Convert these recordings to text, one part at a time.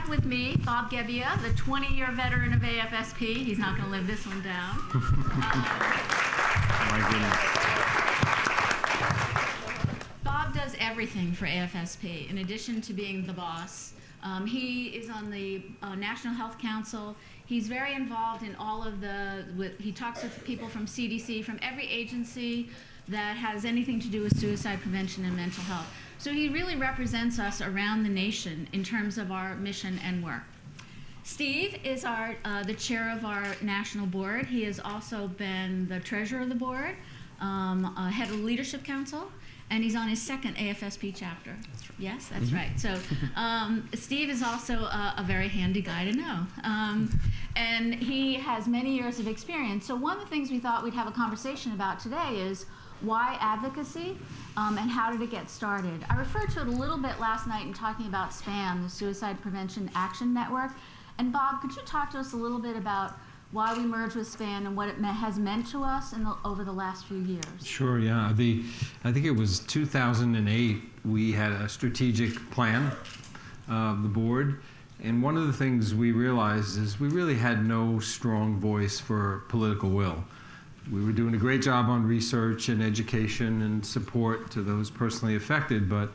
have with me Bob Gebbia, the 20-year veteran of AFSP. He's not going to live this one down. My goodness. Bob does everything for AFSP. In addition to being the boss, he is on the National Health Council. He's very involved in all of he talks with people from CDC, from every agency that has anything to do with suicide prevention and mental health. So he really represents us around the nation in terms of our mission and work. Steve is the chair of our national board. He has also been the treasurer of the board, head of the leadership council, and he's on his second AFSP chapter. That's right. Yes, that's right. So Steve is also a very handy guy to know. And he has many years of experience. So one of the things we thought we'd have a conversation about today is why advocacy, and how did it get started? I referred to it a little bit last night in talking about SPAN, the Suicide Prevention Action Network. And Bob, could you talk to us a little bit about why we merged with SPAN and what it has meant to us over the last few years? Sure, yeah. I think it was 2008, we had a strategic plan of the board. And one of the things we realized is we really had no strong voice for political will. We were doing a great job on research and education and support to those personally affected, but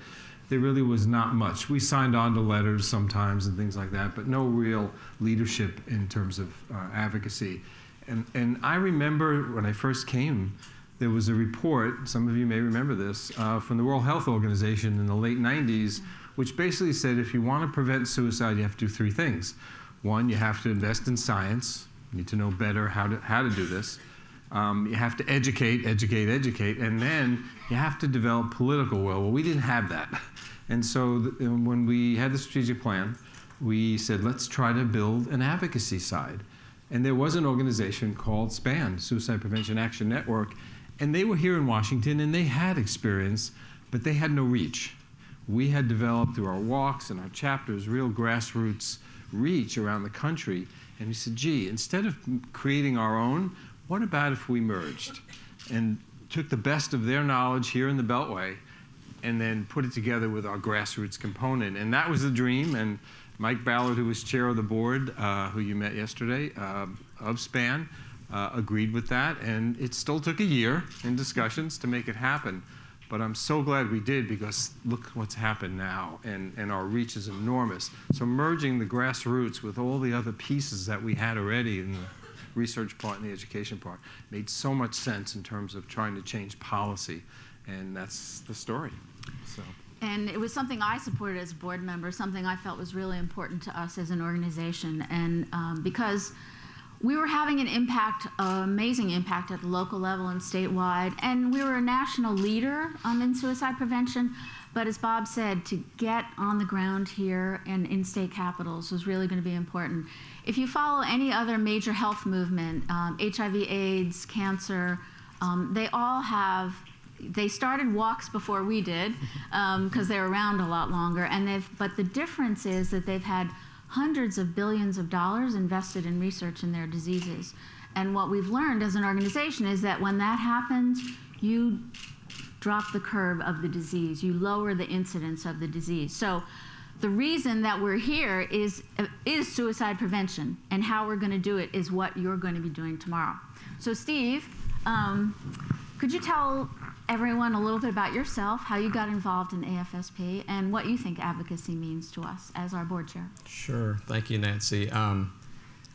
there really was not much. We signed on to letters sometimes and things like that, but no real leadership in terms of advocacy. And I remember when I first came, there was a report, some of you may remember this, from the World Health Organization in the late 90s, which basically said if you want to prevent suicide, you have to do three things. One, you have to invest in science. You need to know better how to do this. You have to educate, and then you have to develop political will. Well, we didn't have that. And so when we had the strategic plan, we said, let's try to build an advocacy side. And there was an organization called SPAN, Suicide Prevention Action Network, and they were here in Washington, and they had experience, but they had no reach. We had developed through our walks and our chapters real grassroots reach around the country, and we said, gee, instead of creating our own, what about if we merged and took the best of their knowledge here in the Beltway and then put it together with our grassroots component? And that was the dream. And Mike Ballard, who was chair of the board, who you met yesterday, of SPAN, agreed with that. And it still took a year in discussions to make it happen. But I'm so glad we did, because look what's happened now, and our reach is enormous. So merging the grassroots with all the other pieces that we had already in the research part and the education part made so much sense in terms of trying to change policy, and that's the story. So. And it was something I supported as a board member, something I felt was really important to us as an organization, and because we were having an impact, amazing impact at the local level and statewide, and we were a national leader in suicide prevention. But as Bob said, to get on the ground here and in state capitals was really going to be important. If you follow any other major health movement, HIV/AIDS, cancer, they started walks before we did, because they were around a lot longer. But the difference is that they've had hundreds of billions of dollars invested in research in their diseases. And what we've learned as an organization is that when that happens, you drop the curve of the disease. You lower the incidence of the disease. So the reason that we're here is suicide prevention, and how we're going to do it is what you're going to be doing tomorrow. So Steve, could you tell everyone a little bit about yourself, how you got involved in AFSP, and what you think advocacy means to us as our board chair? Sure. Thank you, Nancy.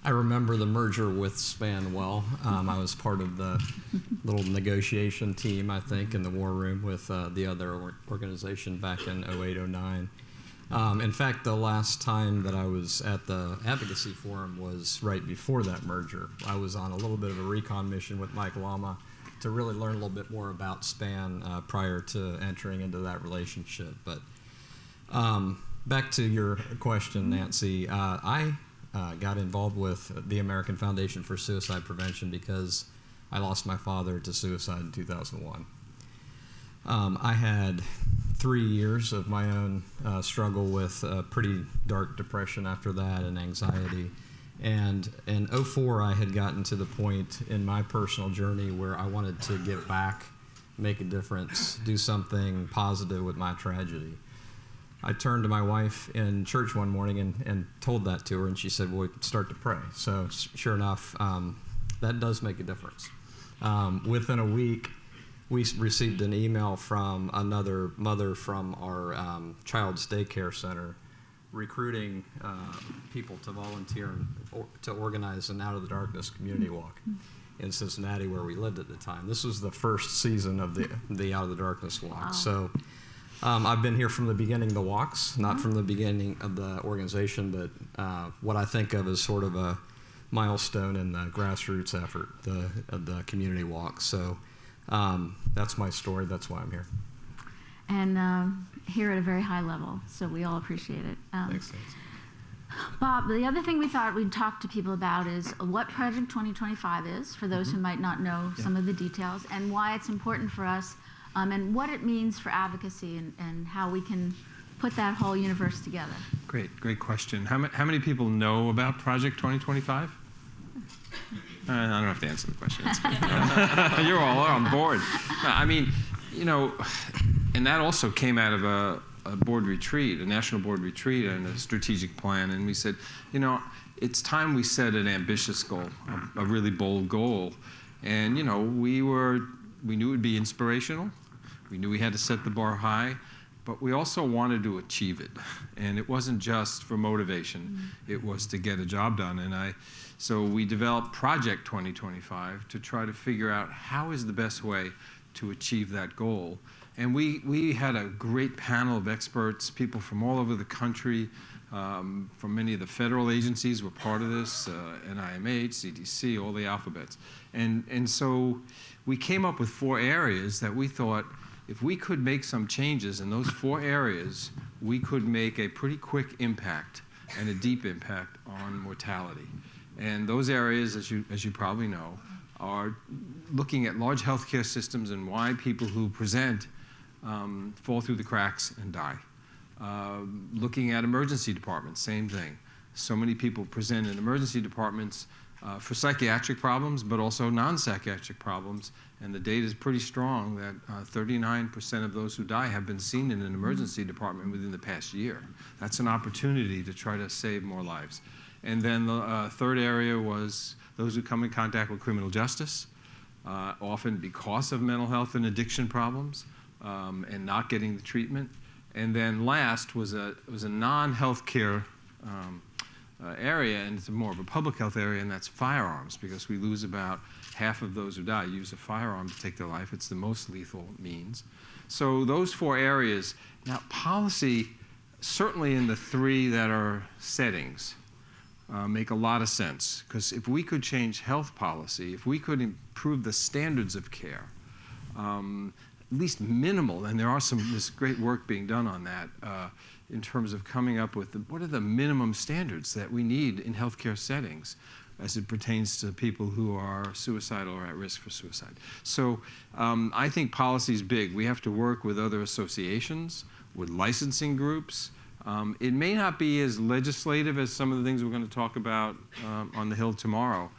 I remember the merger with SPAN well. I was part of the little negotiation team, I think, in the war room with the other organization back in 08, 09. In fact, the last time that I was at the Advocacy Forum was right before that merger. I was on a little bit of a recon mission with Mike Lama to really learn a little bit more about SPAN prior to entering into that relationship. But back to your question, Nancy, I got involved with the American Foundation for Suicide Prevention because I lost my father to suicide in 2001. I had 3 years of my own struggle with pretty dark depression after that, and anxiety. And in 2004, I had gotten to the point in my personal journey where I wanted to give back, make a difference, do something positive with my tragedy. I turned to my wife in church one morning and told that to her, and she said, well, we can start to pray. So sure enough, that does make a difference. Within a week, we received an email from another mother from our child's daycare center recruiting people to volunteer to organize an Out of the Darkness community walk in Cincinnati, where we lived at the time. This was the first season of the Out of the Darkness walk. Wow. So I've been here from the beginning of the walks, not from the beginning of the organization, but what I think of as sort of a milestone in the grassroots effort, the community walk. So that's my story. That's why I'm here. And here at a very high level, so we all appreciate it. Thanks. Bob, the other thing we thought we'd talk to people about is what Project 2025 is, for those who might not know some of the details, and why it's important for us, and what it means for advocacy, and how we can put that whole universe together. Great question. How many people know about Project 2025? I don't have to answer the question. You're all on board. I mean, and that also came out of a board retreat, a national board retreat, and a strategic plan. And we said, it's time we set an ambitious goal, a really bold goal. And we knew it would be inspirational. We knew we had to set the bar high, but we also wanted to achieve it. And it wasn't just for motivation; it was to get a job done. And so we developed Project 2025 to try to figure out how is the best way to achieve that goal. And we had a great panel of experts, people from all over the country, from many of the federal agencies were part of this, NIMH, CDC, all the alphabets. And so we came up with 4 areas that we thought if we could make some changes in those 4 areas, we could make a pretty quick impact and a deep impact on mortality. And those areas, as you probably know, are looking at large healthcare systems and why people who present fall through the cracks and die. Looking at emergency departments, same thing. So many people present in emergency departments for psychiatric problems, but also non-psychiatric problems. And the data is pretty strong that 39% of those who die have been seen in an emergency department within the past year. That's an opportunity to try to save more lives. And then the third area was those who come in contact with criminal justice, often because of mental health and addiction problems, and not getting the treatment. And then last was a non-healthcare area, and it's more of a public health area, and that's firearms, because we lose about half of those who die use a firearm to take their life. It's the most lethal means. So those 4 areas. Now, policy, certainly in the 3 that are settings, make a lot of sense, because if we could change health policy, if we could improve the standards of care, at least minimal, and this great work being done on that in terms of coming up with what are the minimum standards that we need in healthcare settings as it pertains to people who are suicidal or at risk for suicide. So I think policy is big. We have to work with other associations, with licensing groups. It may not be as legislative as some of the things we're going to talk about on the Hill tomorrow,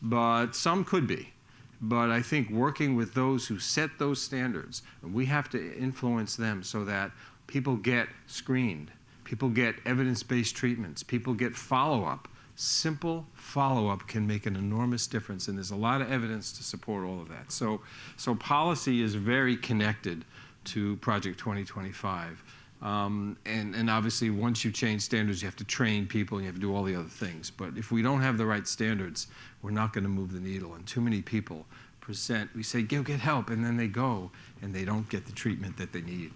but some could be. But I think working with those who set those standards, we have to influence them so that people get screened, people get evidence-based treatments, people get follow-up. Simple follow-up can make an enormous difference, and there's a lot of evidence to support all of that. So policy is very connected to Project 2025. And obviously, once you change standards, you have to train people, and you have to do all the other things. But if we don't have the right standards, we're not going to move the needle. And too many people present, we say, go get help, and then they go, and they don't get the treatment that they need.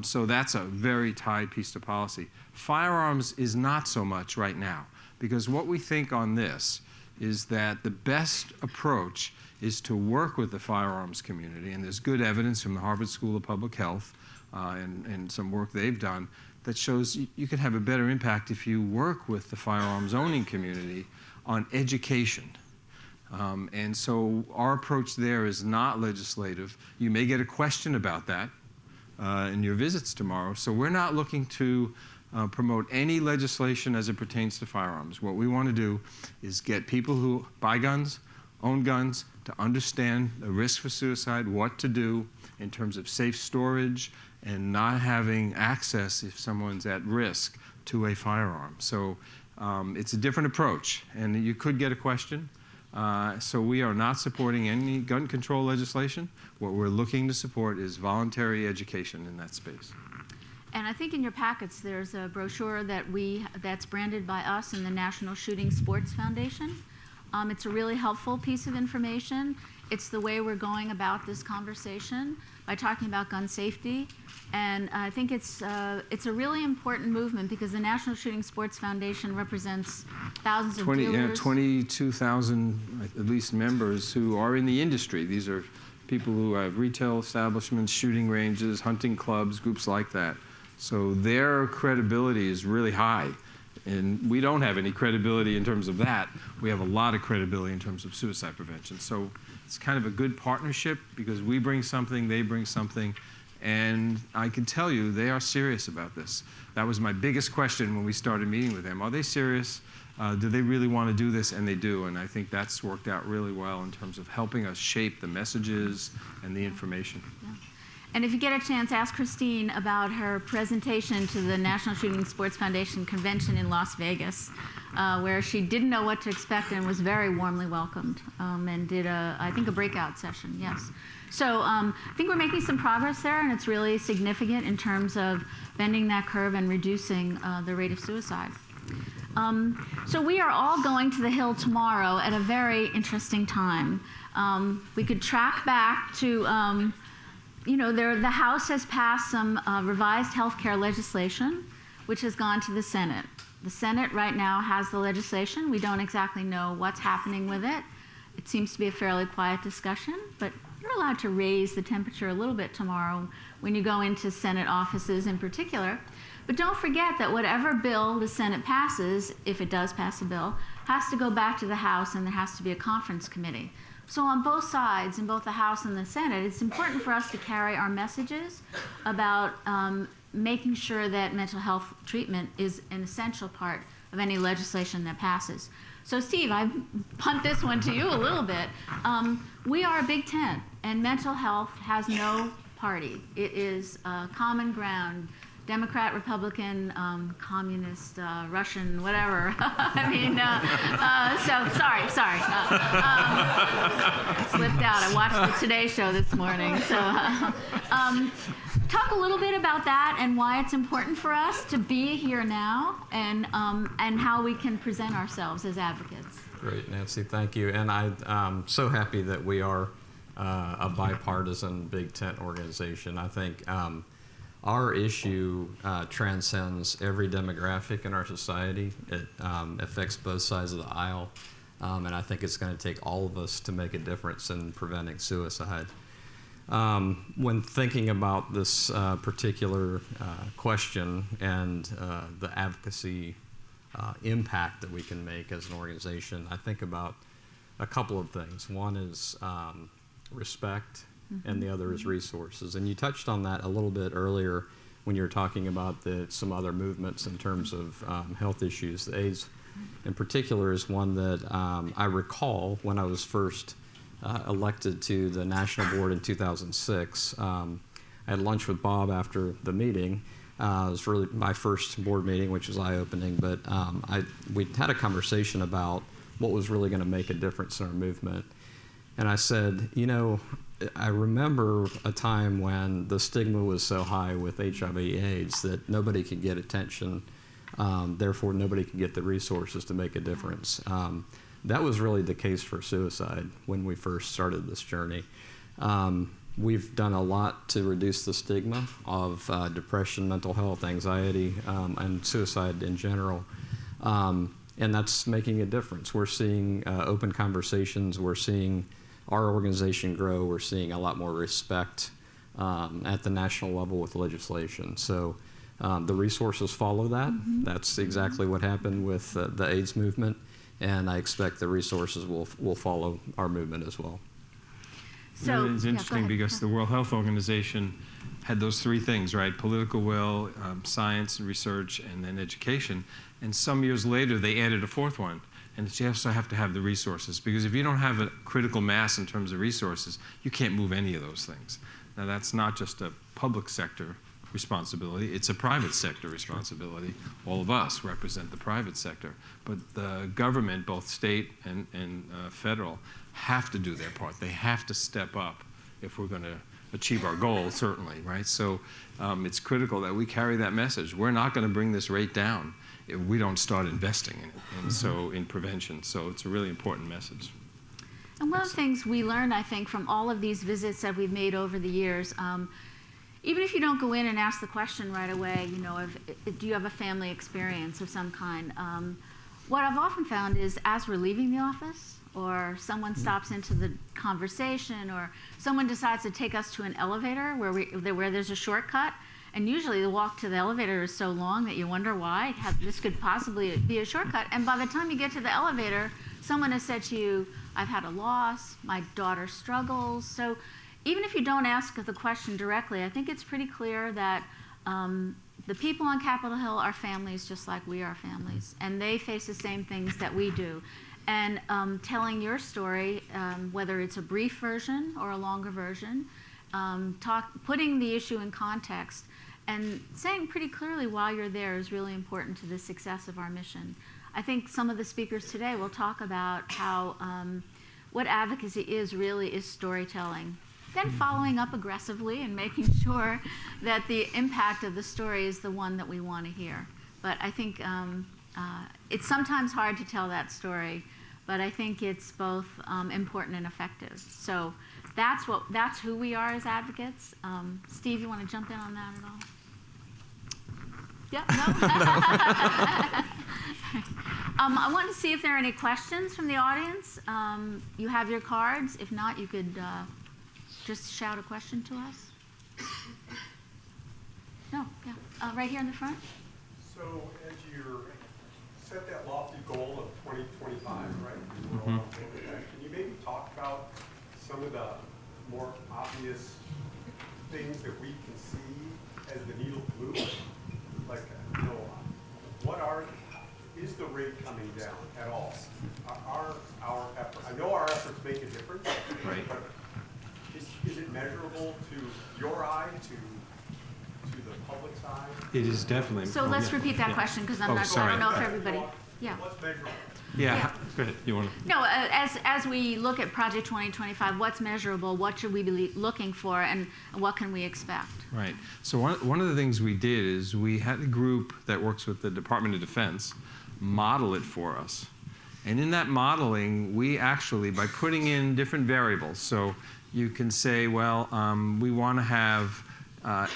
So that's a very tied piece to policy. Firearms is not so much right now, because what we think on this is that the best approach is to work with the firearms community, and there's good evidence from the Harvard School of Public Health and some work they've done that shows you can have a better impact if you work with the firearms owning community on education. And so our approach there is not legislative. You may get a question about that in your visits tomorrow. So we're not looking to promote any legislation as it pertains to firearms. What we want to do is get people who buy guns, own guns, to understand the risk for suicide, what to do in terms of safe storage and not having access if someone's at risk to a firearm. So it's a different approach, and you could get a question. So we are not supporting any gun control legislation. What we're looking to support is voluntary education in that space. And I think in your packets there's a brochure that's branded by us and the National Shooting Sports Foundation. It's a really helpful piece of information. It's the way we're going about this conversation by talking about gun safety. And I think it's a really important movement because the National Shooting Sports Foundation represents thousands of dealers. 22,000 at least members who are in the industry. These are people who have retail establishments, shooting ranges, hunting clubs, groups like that. So their credibility is really high. And we don't have any credibility in terms of that. We have a lot of credibility in terms of suicide prevention. So it's kind of a good partnership because we bring something, they bring something. And I can tell you they are serious about this. That was my biggest question when we started meeting with them. Are they serious? Do they really want to do this? And they do. And I think that's worked out really well in terms of helping us shape the messages and the information. Yeah. And if you get a chance, ask Christine about her presentation to the National Shooting Sports Foundation convention in Las Vegas, where she didn't know what to expect and was very warmly welcomed, and did, I think, a breakout session, yes. So I think we're making some progress there, and it's really significant in terms of bending that curve and reducing the rate of suicide. So we are all going to the Hill tomorrow at a very interesting time. We could track back to the House has passed some revised health care legislation, which has gone to the Senate. The Senate right now has the legislation. We don't exactly know what's happening with it. It seems to be a fairly quiet discussion, but you're allowed to raise the temperature a little bit tomorrow when you go into Senate offices in particular. But don't forget that whatever bill the Senate passes, if it does pass a bill, has to go back to the House, and there has to be a conference committee. So on both sides, in both the House and the Senate, it's important for us to carry our messages about making sure that mental health treatment is an essential part of any legislation that passes. So Steve, I punt this one to you a little bit. We are a big tent, and mental health has no party. It is common ground. Democrat, Republican, communist, Russian, whatever. I mean, so sorry. Slipped out. I watched the Today Show this morning. So talk a little bit about that and why it's important for us to be here now and how we can present ourselves as advocates. Great, Nancy, thank you. And I'm so happy that we are a bipartisan big tent organization. I think our issue transcends every demographic in our society. It affects both sides of the aisle, and I think it's going to take all of us to make a difference in preventing suicide. When thinking about this particular question and the advocacy impact that we can make as an organization, I think about a couple of things. One is respect, and the other is resources. And you touched on that a little bit earlier when you were talking about some other movements in terms of health issues. The AIDS in particular is one that I recall when I was first elected to the national board in 2006. I had lunch with Bob after the meeting. It was really my first board meeting, which was eye-opening, but we had a conversation about what was really going to make a difference in our movement. And I said, I remember a time when the stigma was so high with HIV/AIDS that nobody could get attention, therefore nobody could get the resources to make a difference. That was really the case for suicide when we first started this journey. We've done a lot to reduce the stigma of depression, mental health, anxiety, and suicide in general. And that's making a difference. We're seeing open conversations. We're seeing our organization grow. We're seeing a lot more respect at the national level with legislation. So the resources follow that. Mm-hmm. That's exactly what happened with the AIDS movement, and I expect the resources will follow our movement as well. So it's interesting because the World Health Organization had those three things, right? Political will, science and research, and then education. And some years later, they added a fourth one. And you also have to have the resources, because if you don't have a critical mass in terms of resources, you can't move any of those things. Now, that's not just a public sector responsibility. It's a private sector responsibility. All of us represent the private sector. But the government, both state and federal, have to do their part. They have to step up if we're going to achieve our goal, certainly, right? So it's critical that we carry that message. We're not going to bring this rate down if we don't start investing in it, and so in prevention. So it's a really important message. And one of the things we learned, I think, from all of these visits that we've made over the years, even if you don't go in and ask the question right away, you know, do you have a family experience of some kind? What I've often found is as we're leaving the office, or someone stops into the conversation, or someone decides to take us to an elevator where there's a shortcut, and usually the walk to the elevator is so long that you wonder why this could possibly be a shortcut. And by the time you get to the elevator, someone has said to you, I've had a loss, my daughter struggles. So even if you don't ask the question directly, I think it's pretty clear that the people on Capitol Hill are families just like we are families, and they face the same things that we do. And telling your story, whether it's a brief version or a longer version, putting the issue in context, and saying pretty clearly why you're there is really important to the success of our mission. I think some of the speakers today will talk about how what advocacy is really is storytelling. Then following up aggressively and making sure that the impact of the story is the one that we want to hear. But I think it's sometimes hard to tell that story, but I think it's both important and effective. So that's who we are as advocates. Steve, you want to jump in on that at all? Yeah, no? I wanted to see if there are any questions from the audience. You have your cards. If not, you could just shout a question to us. No, yeah. Right here in the front. So as you set that lofty goal of 2025, right? Mm-hmm. Can you maybe talk about some of the more obvious things that we can see as the needle moves? Like, you know, is the rate coming down at all? Our effort, I know our efforts make a difference, Right. but is it measurable to your eye, to the public's eye? It is definitely. So let's repeat that question because I don't know if everybody. Yeah. What's measurable? Yeah. Go ahead. You want to? No, as we look at Project 2025, what's measurable? What should we be looking for, and what can we expect? Right. So one of the things we did is we had a group that works with the Department of Defense model it for us. And in that modeling, we actually, by putting in different variables, so you can say, well, we want to have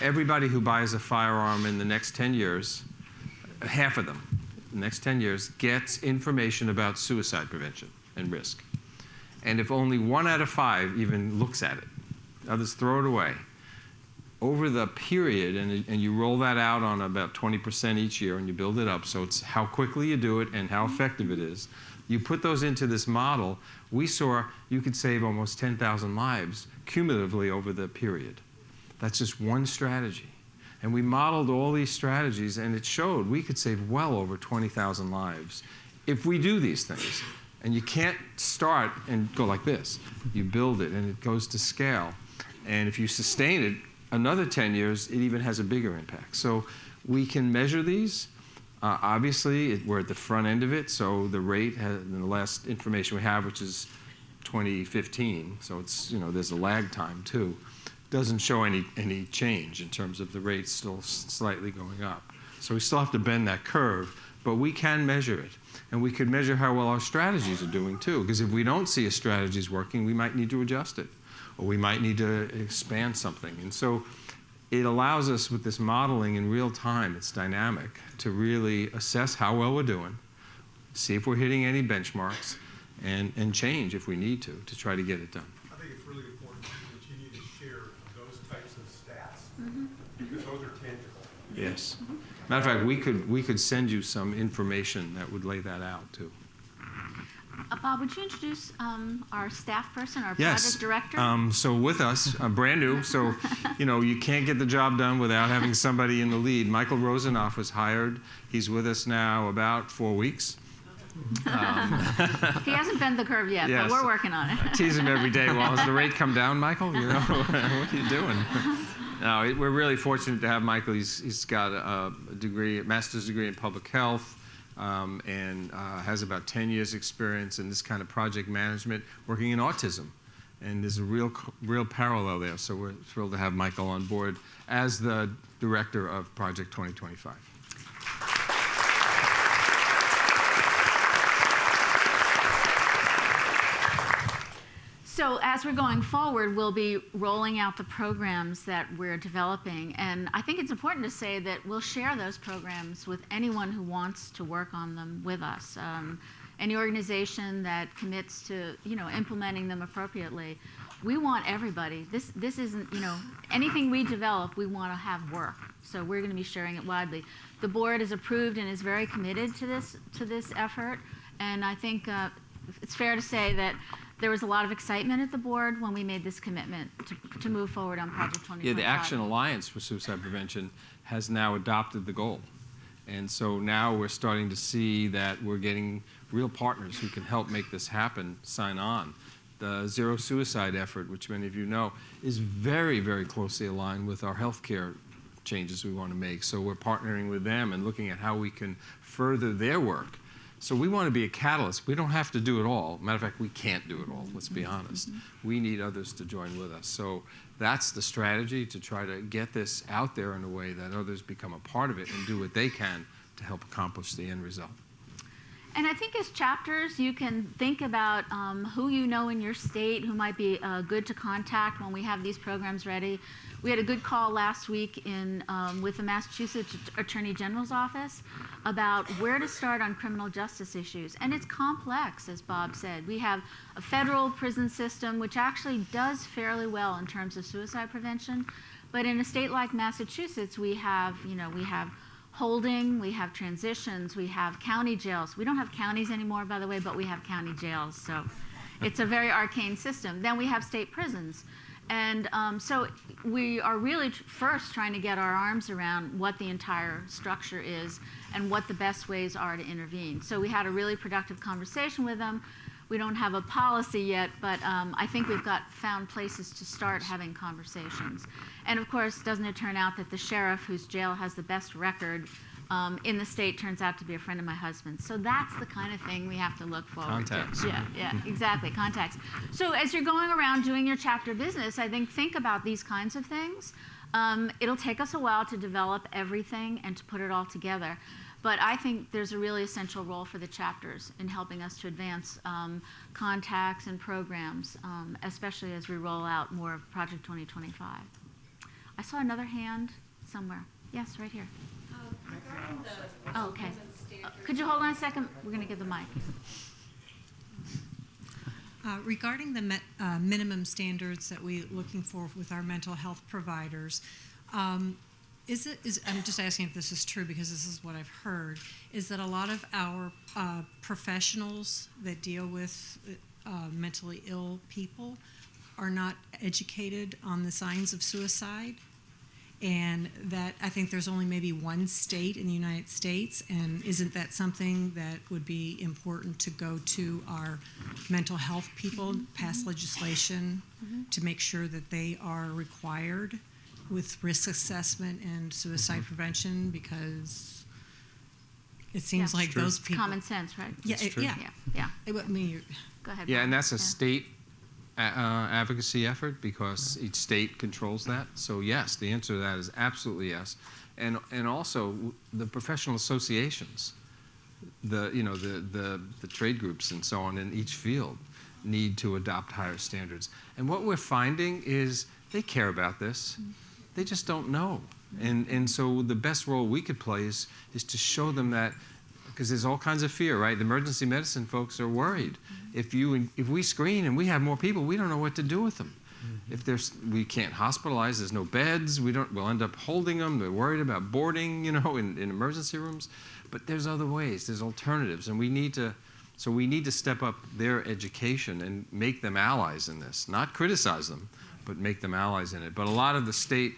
everybody who buys a firearm in the next 10 years, half of them, the next 10 years, gets information about suicide prevention and risk. And if only 1 out of 5 even looks at it, others throw it away. Over the period, and you roll that out on about 20% each year, and you build it up, so it's how quickly you do it and how effective it is. You put those into this model, we saw you could save almost 10,000 lives cumulatively over the period. That's just one strategy. And we modeled all these strategies, and it showed we could save well over 20,000 lives if we do these things. And you can't start and go like this. You build it, and it goes to scale. And if you sustain it another 10 years, it even has a bigger impact. So we can measure these. Obviously, we're at the front end of it, so the rate has, in the last information we have, which is 2015, so it's, you know, there's a lag time too, doesn't show any change in terms of the rate still slightly going up. So we still have to bend that curve, but we can measure it. And we could measure how well our strategies are doing too, because if we don't see a strategies working, we might need to adjust it, or we might need to expand something. And so it allows us with this modeling in real time, it's dynamic, to really assess how well we're doing, see if we're hitting any benchmarks, and change if we need to try to get it done. I think it's really important to continue to share those types of stats because those are tangible. Yes. Matter of fact, we could send you some information that would lay that out too. Bob, would you introduce our staff person, our Yes. project director? So with us, brand new, so you know you can't get the job done without having somebody in the lead. Michael Rosanoff was hired. He's with us now about 4 weeks. He hasn't bent the curve yet, Yes. but we're working on it. I tease him every day. Well, has the rate come down, Michael? You know, what are you doing? No, we're really fortunate to have Michael. He's got a degree, a master's degree in public health, and has about 10 years experience in this kind of project management, working in autism. And there's a real parallel there. So we're thrilled to have Michael on board as the director of Project 2025. So as we're going forward, we'll be rolling out the programs that we're developing. And I think it's important to say that we'll share those programs with anyone who wants to work on them with us. Any organization that commits to, implementing them appropriately. We want everybody. This isn't, anything we develop, we want to have work. So we're going to be sharing it widely. The board is approved and is very committed to this effort. And I think it's fair to say that there was a lot of excitement at the board when we made this commitment to move forward on Project 2025. Yeah, the Action Alliance for Suicide Prevention has now adopted the goal. And so now we're starting to see that we're getting real partners who can help make this happen sign on. The Zero Suicide effort, which many of you know, is very, very closely aligned with our healthcare changes we want to make. So we're partnering with them and looking at how we can further their work. So we want to be a catalyst. We don't have to do it all. Matter of fact, we can't do it all, let's be honest. We need others to join with us. So that's the strategy, to try to get this out there in a way that others become a part of it and do what they can to help accomplish the end result. And I think as chapters, you can think about who you know in your state who might be good to contact when we have these programs ready. We had a good call last week with the Massachusetts Attorney General's office about where to start on criminal justice issues. And it's complex, as Bob said. We have a federal prison system which actually does fairly well in terms of suicide prevention. But in a state like Massachusetts, we have holding, we have transitions, we have county jails. We don't have counties anymore, by the way, but we have county jails. So it's a very arcane system. Then we have state prisons. And so we are really first trying to get our arms around what the entire structure is and what the best ways are to intervene. So we had a really productive conversation with them. We don't have a policy yet, but I think we've found places to start having conversations. And of course, doesn't it turn out that the sheriff whose jail has the best record in the state turns out to be a friend of my husband's. So that's the kind of thing we have to look forward Contacts. to. Yeah, exactly, contacts. So as you're going around doing your chapter business, I think about these kinds of things. It'll take us a while to develop everything and to put it all together. But I think there's a really essential role for the chapters in helping us to advance contacts and programs, especially as we roll out more of Project 2025. I saw another hand somewhere. Yes, right here. Regarding the Oh, okay. standards, Could you hold on a second? We're going to give the mic. regarding the minimum standards that we're looking for with our mental health providers, I'm just asking if this is true because this is what I've heard, is that a lot of our professionals that deal with mentally ill people are not educated on the signs of suicide, and that I think there's only maybe one state in the United States, and isn't that something that would be important to go to our mental health people, pass legislation to make sure that they are required with risk assessment and suicide prevention, because it seems like true. those people. Common sense, right? Yeah, It's true. Yeah. I mean, Go ahead. Yeah, Bob. and that's a state advocacy effort because each state controls that. So yes, the answer to that is absolutely yes. And also the professional associations, the trade groups and so on in each field need to adopt higher standards. And what we're finding is they care about this. They just don't know. And so the best role we could play is to show them that, because there's all kinds of fear, right? The emergency medicine folks are worried. If we screen and we have more people, we don't know what to do with them. If we can't hospitalize, there's no beds, we'll end up holding them. They're worried about boarding, in emergency rooms. But there's other ways, there's alternatives, and we need to step up their education and make them allies in this, not criticize them, but make them allies in it. But a lot of the state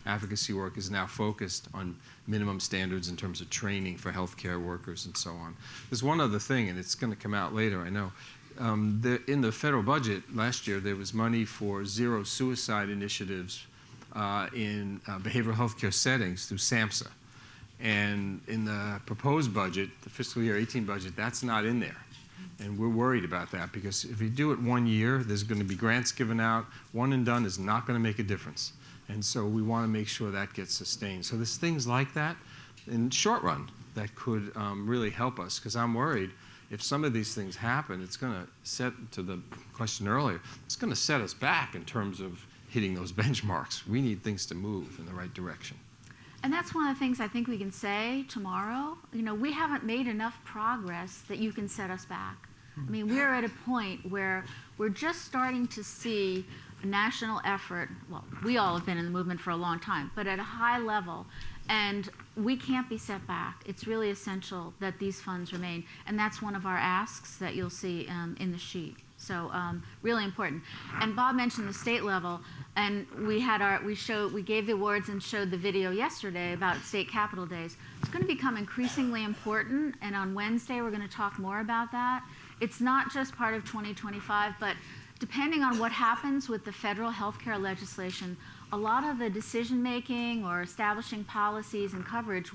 advocacy work is now focused on minimum standards in terms of training for healthcare workers and so on. There's one other thing, and it's going to come out later, I know. In the federal budget last year, there was money for zero suicide initiatives in behavioral health care settings through SAMHSA. And in the proposed budget, the fiscal year 18 budget, that's not in there. And we're worried about that because if you do it 1 year, there's going to be grants given out. One and done is not going to make a difference. And so we want to make sure that gets sustained. So there's things like that in the short run that could really help us, because I'm worried if some of these things happen, it's going to set, to the question earlier, it's going to set us back in terms of hitting those benchmarks. We need things to move in the right direction. And that's one of the things I think we can say tomorrow. You know, we haven't made enough progress that you can set us back. I mean, we're at a point where we're just starting to see a national effort. Well, we all have been in the movement for a long time, but at a high level. And we can't be set back. It's really essential that these funds remain. And that's one of our asks that you'll see in the sheet. So really important. And Bob mentioned the state level, and we gave the awards and showed the video yesterday about state capitol days. It's going to become increasingly important, and on Wednesday we're going to talk more about that. It's not just part of 2025, but depending on what happens with the federal healthcare legislation, a lot of the decision making or establishing policies and coverage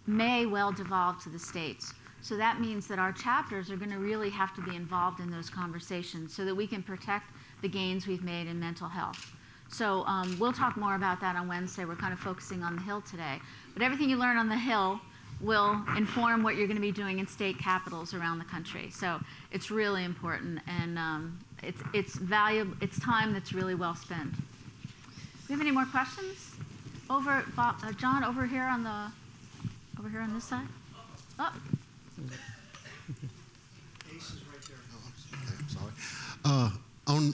may well devolve to the states. So that means that our chapters are going to really have to be involved in those conversations so that we can protect the gains we've made in mental health. So we'll talk more about that on Wednesday. We're kind of focusing on the Hill today. But everything you learn on the Hill will inform what you're going to be doing in state capitals around the country. So it's really important, and it's valuable. It's time that's really well spent. Do we have any more questions? John, over here on this side. Oh. Ace is right there. Oh, okay, I'm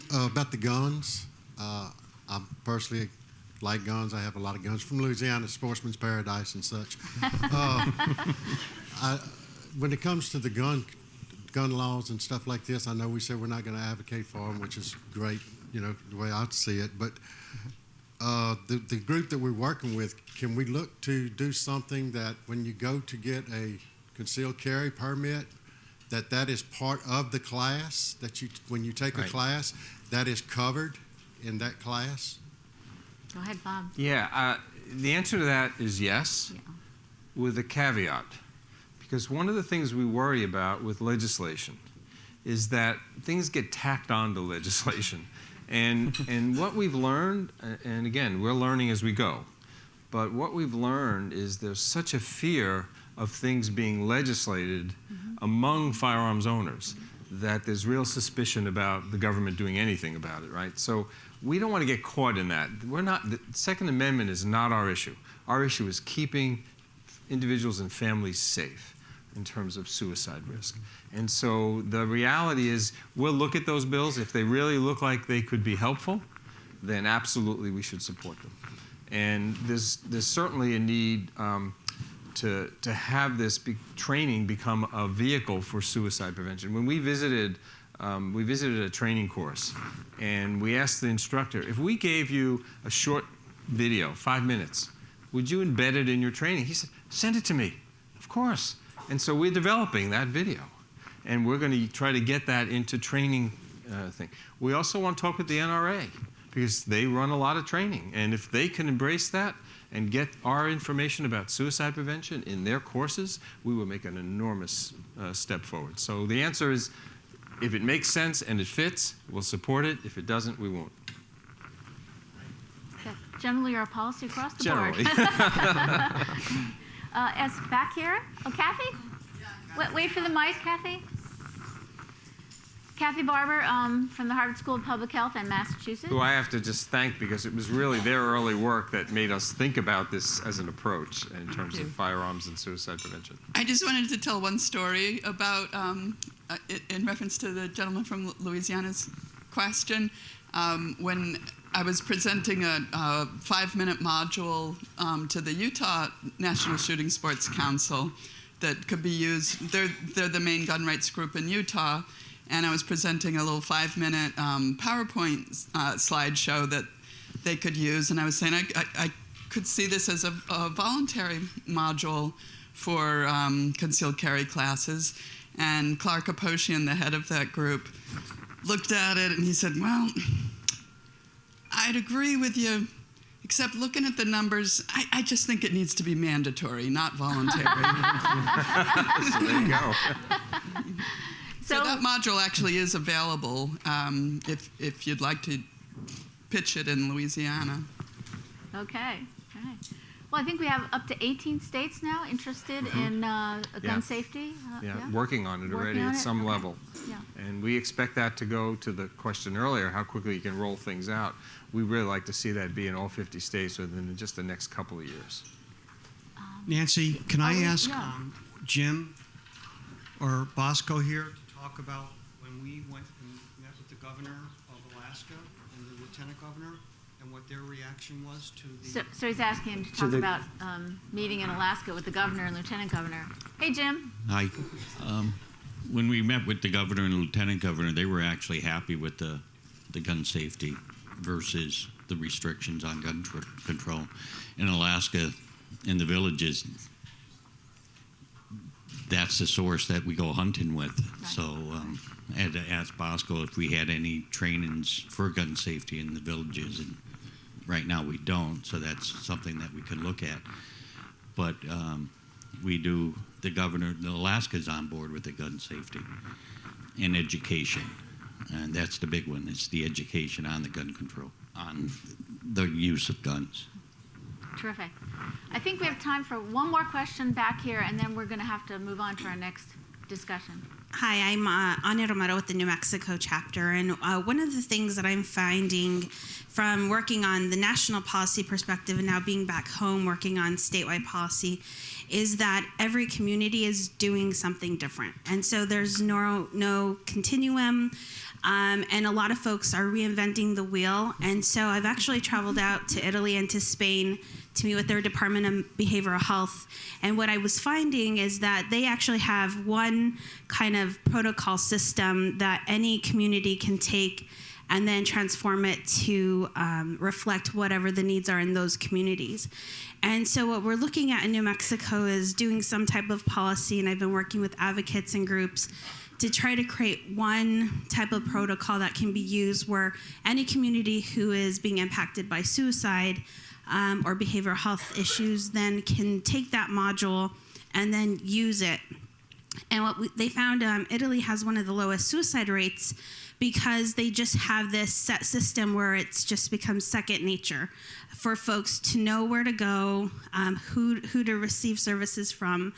sorry. About the guns, I personally like guns. I have a lot of guns from Louisiana, Sportsman's Paradise and such. When it comes to the gun laws and stuff like this, I know we said we're not going to advocate for them, which is great, you know, the way I see it. But the group that we're working with, can we look to do something that when you go to get a concealed carry permit, that is part of the class, that when you take a class, that is covered in that class? Go ahead, Bob. Yeah, the answer to that is yes, with a caveat. Because one of the things we worry about with legislation is that things get tacked on to legislation. And what we've learned, and again, we're learning as we go, but what we've learned is there's such a fear of things being legislated among firearms owners that there's real suspicion about the government doing anything about it, right? So we don't want to get caught in that. The Second Amendment is not our issue. Our issue is keeping individuals and families safe in terms of suicide risk. And so the reality is we'll look at those bills. If they really look like they could be helpful, then absolutely we should support them. And there's certainly a need to have this training become a vehicle for suicide prevention. When we visited a training course, and we asked the instructor, if we gave you a short video, 5 minutes, would you embed it in your training? He said, send it to me. Of course. And so we're developing that video, and we're going to try to get that into training thing. We also want to talk with the NRA, because they run a lot of training, and if they can embrace that and get our information about suicide prevention in their courses, we will make an enormous step forward. So the answer is, if it makes sense and it fits, we'll support it. If it doesn't, we won't. Okay. Generally, our policy across the Generally. board. As back here, Kathy? Wait for the mic, Kathy. Kathy Barber from the Harvard School of Public Health in Massachusetts. Who I have to just thank, because it was really their early work that made us think about this as an approach in terms of firearms and suicide prevention. I just wanted to tell one story about, in reference to the gentleman from Louisiana's question. When I was presenting a 5-minute module to the Utah National Shooting Sports Council that could be used. They're the main gun rights group in Utah. And I was presenting a little 5-minute PowerPoint slideshow that they could use. And I was saying I could see this as a voluntary module for concealed carry classes. And Clark Aposhian, the head of that group, looked at it and he said, well, I'd agree with you, except looking at the numbers, I just think it needs to be mandatory, not voluntary. So there you go. So that module actually is available if you'd like to pitch it in Louisiana. Okay. All right. Well, I think we have up to 18 states now interested in gun Yeah. safety. Working on it already Working on at it? some Okay. level. Yeah. And we expect that to go to the question earlier, how quickly you can roll things out. We really like to see that be in all 50 states within just the next couple of years. Nancy, can I ask yeah. Jim or Bosco here to talk about when we went and met with the governor of Alaska and the lieutenant governor and what their reaction was to the... So he's asking him to talk about meeting in Alaska with the governor and lieutenant governor. Hey, Jim. Hi. When we met with the governor and lieutenant governor, they were actually happy with the gun safety versus the restrictions on gun control. In Alaska, in the villages, that's the source that we go hunting with. Right. So I had to ask Bosco if we had any trainings for gun safety in the villages, and right now we don't, so that's something that we could look at. But we do, the governor, Alaska's on board with the gun safety and education. And that's the big one. It's the education on the gun control, on the use of guns. Terrific. I think we have time for one more question back here, and then we're going to have to move on to our next discussion. Hi, I'm Anya Romero with the New Mexico chapter, and one of the things that I'm finding from working on the national policy perspective and now being back home working on statewide policy is that every community is doing something different. And so there's no continuum, and a lot of folks are reinventing the wheel. And so I've actually traveled out to Italy and to Spain to meet with their Department of Behavioral Health. And what I was finding is that they actually have one kind of protocol system that any community can take and then transform it to reflect whatever the needs are in those communities. And so what we're looking at in New Mexico is doing some type of policy, and I've been working with advocates and groups to try to create one type of protocol that can be used where any community who is being impacted by suicide or behavioral health issues then can take that module and then use it. And what they found, Italy has one of the lowest suicide rates because they just have this set system where it's just becomes second nature for folks to know where to go, who to receive services from.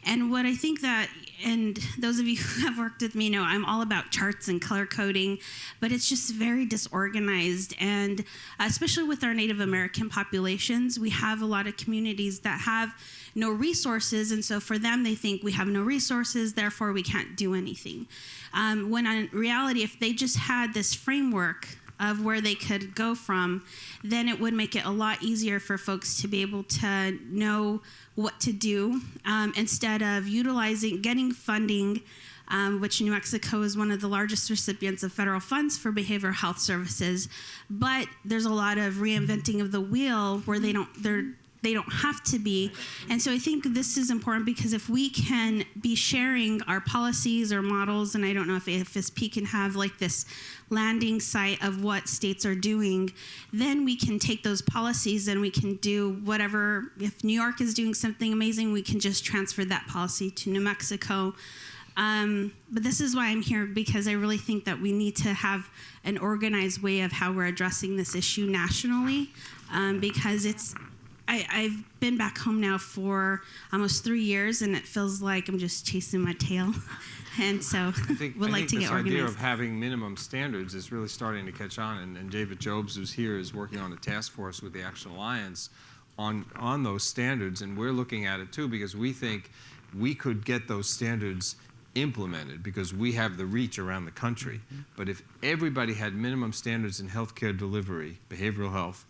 And what I think that, and those of you who have worked with me know I'm all about charts and color coding, but it's just very disorganized. And especially with our Native American populations, we have a lot of communities that have no resources, and so for them, they think we have no resources, therefore we can't do anything. When in reality, if they just had this framework of where they could go from, then it would make it a lot easier for folks to be able to know what to do instead of getting funding, which New Mexico is one of the largest recipients of federal funds for behavioral health services. But there's a lot of reinventing of the wheel where they don't have to be. And so I think this is important because if we can be sharing our policies or models, and I don't know if AFSP can have like this landing site of what states are doing, then we can take those policies and we can do whatever. If New York is doing something amazing, we can just transfer that policy to New Mexico. But this is why I'm here, because I really think that we need to have an organized way of how we're addressing this issue nationally, because I've been back home now for almost 3 years, and it feels like I'm just chasing my tail. And so we'd like to get this organized. idea of having minimum standards is really starting to catch on, and David Jobs, who's here, is working on a task force with the Action Alliance on those standards, and we're looking at it too because we think we could get those standards implemented because we have the reach around the country. But if everybody had minimum standards in healthcare delivery, behavioral health,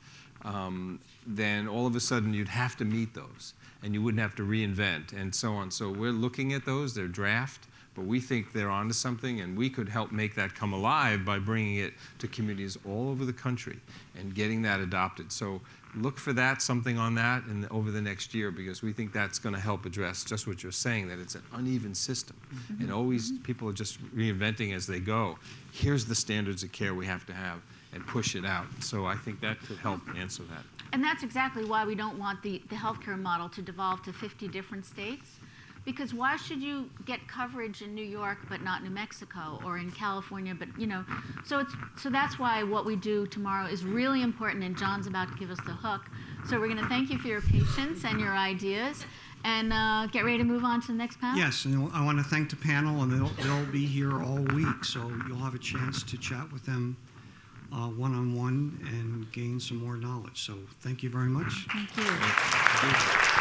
then all of a sudden you'd have to meet those and you wouldn't have to reinvent and so on. So we're looking at those, they're draft, But we think they're onto something, and we could help make that come alive by bringing it to communities all over the country and getting that adopted. So look for that, something on that over the next year, because we think that's going to help address just what you're saying, that it's an uneven system. And always people are just reinventing as they go. Here's the standards of care we have to have, and push it out. So I think that could help answer that. And that's exactly why we don't want the healthcare model to devolve to 50 different states. Because why should you get coverage in New York but not New Mexico, or in California, but so that's why what we do tomorrow is really important, and John's about to give us the hook. So we're going to thank you for your patience and your ideas, and get ready to move on to the next panel. Yes, and I want to thank the panel, and they'll be here all week, so you'll have a chance to chat with them one-on-one and gain some more knowledge. So thank you very much. Thank you.